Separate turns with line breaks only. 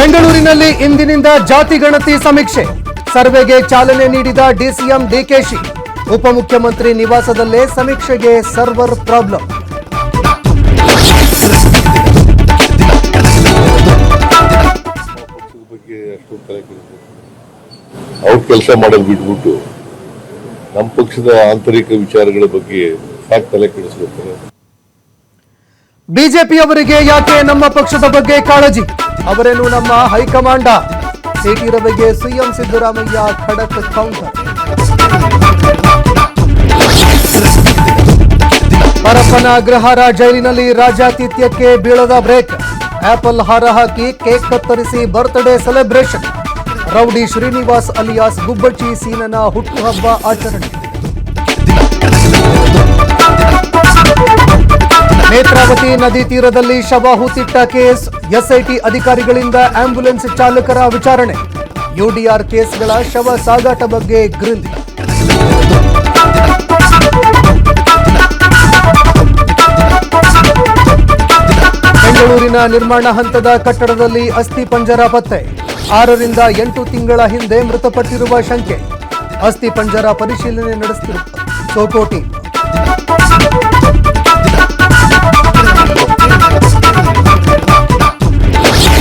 ಬೆಂಗಳೂರಿನಲ್ಲಿ ಇಂದಿನಿಂದ ಜಾತಿ ಗಣತಿ ಸಮೀಕ್ಷೆ ಸರ್ವೆಗೆ ಚಾಲನೆ ನೀಡಿದ ಡಿಸಿಎಂ ಡಿಕೆಶಿ. ಉಪಮುಖ್ಯಮಂತ್ರಿ ನಿವಾಸದಲ್ಲೇ ಸಮೀಕ್ಷೆಗೆ ಸರ್ವರ್ ಪ್ರಾಬ್ಲಮ್.
ಅವ್ರ ಕೆಲಸ ಮಾಡೋದು ಬಿಟ್ಬಿಟ್ಟು ನಮ್ಮ ಪಕ್ಷದ ಆಂತರಿಕ ವಿಚಾರಗಳ ಬಗ್ಗೆ ಸಾಕು ತಲೆ ಕೆಡಿಸ್ಕೊಳ್ತಾರೆ.
ಬಿಜೆಪಿಯವರಿಗೆ ಯಾಕೆ ನಮ್ಮ ಪಕ್ಷದ ಬಗ್ಗೆ ಕಾಳಜಿ? ಅವರೇನು ನಮ್ಮ ಹೈಕಮಾಂಡ? ಸಿಟಿ ರವಿಗೆ ಸಿಎಂ ಸಿದ್ದರಾಮಯ್ಯ ಖಡಕ್ ಕೌಂಟರ್. ಪರಪ್ಪನ ಅಗ್ರಹಾರ ಜೈಲಿನಲ್ಲಿ ರಾಜಾತಿಥ್ಯಕ್ಕೆ ಬೀಳದ ಬ್ರೇಕ್. ಆಪಲ್ ಹಾರ ಹಾಕಿ ಕೇಕ್ ಕತ್ತರಿಸಿ birthday celebration. Rowdy Srinivas alias Gubbachi ಸೀನನ ಹುಟ್ಟುಹಬ್ಬ ಆಚರಣೆ. ನೇತ್ರಾವತಿ ನದಿ ತೀರದಲ್ಲಿ ಶವ ಹೂತಿಟ್ಟ ಕೇಸ್. ಎಸ್ಐಟಿ ಅಧಿಕಾರಿಗಳಿಂದ ಆಂಬ್ಯುಲೆನ್ಸ್ ಚಾಲಕರ ವಿಚಾರಣೆ. ಯುಡಿಆರ್ ಕೇಸ್ಗಳ ಶವ ಸಾಗಾಟ ಬಗ್ಗೆ ಗ್ರಿಲ್. ಬೆಂಗಳೂರಿನ ನಿರ್ಮಾಣ ಹಂತದ ಕಟ್ಟಡದಲ್ಲಿ ಅಸ್ಥಿ ಪಂಜರ ಪತ್ತೆ. 6 ರಿಂದ 8 ತಿಂಗಳ ಹಿಂದೆ ಮೃತಪಟ್ಟಿರುವ ಶಂಕೆ. ಅಸ್ಥಿ ಪಂಜರ ಪರಿಶೀಲನೆ ನಡೆಸುತ್ತಿರುವ ಸೋಕೋಟಿ.